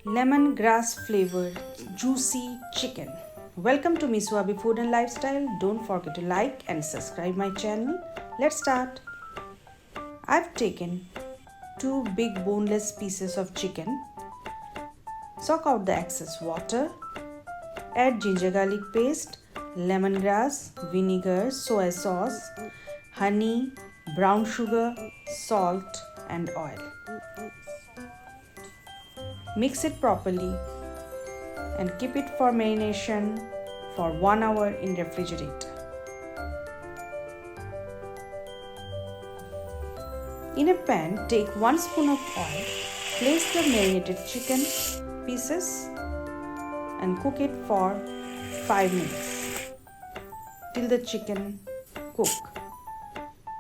Lemongrass flavored juicy chicken. Welcome to Miswabi Food and Lifestyle. Don't forget to like and subscribe my channel. Let's start. I've taken two big boneless pieces of chicken. Soak out the excess water. Add ginger garlic paste, lemongrass, vinegar, soy sauce, honey, brown sugar, salt and oil. Mix it properly and keep it for marination for 1 hour in refrigerator. In a pan, take 1 spoon of oil, place the marinated chicken pieces and cook it for 5 minutes till the chicken cook.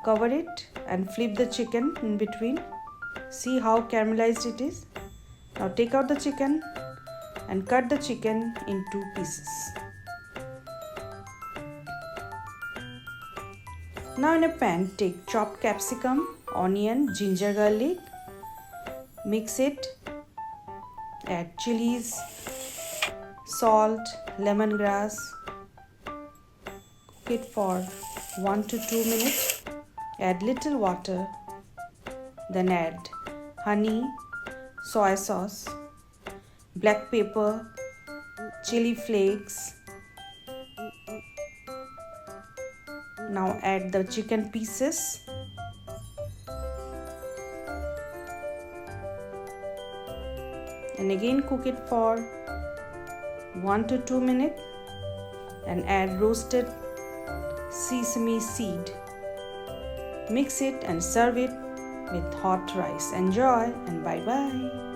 Cover it and flip the chicken in between. See how caramelized it is. Now take out the chicken and cut the chicken in 2 pieces. Now in a pan, take chopped capsicum, onion, ginger, garlic. Mix it. Add chilies, salt, lemongrass. Cook it for 1 to 2 minutes. Add little water. Then add honey, soy sauce, black pepper, chili flakes. Now add the chicken pieces. And again cook it for 1 to 2 minutes and add roasted sesame seed. Mix it and serve it with hot rice. Enjoy and bye bye.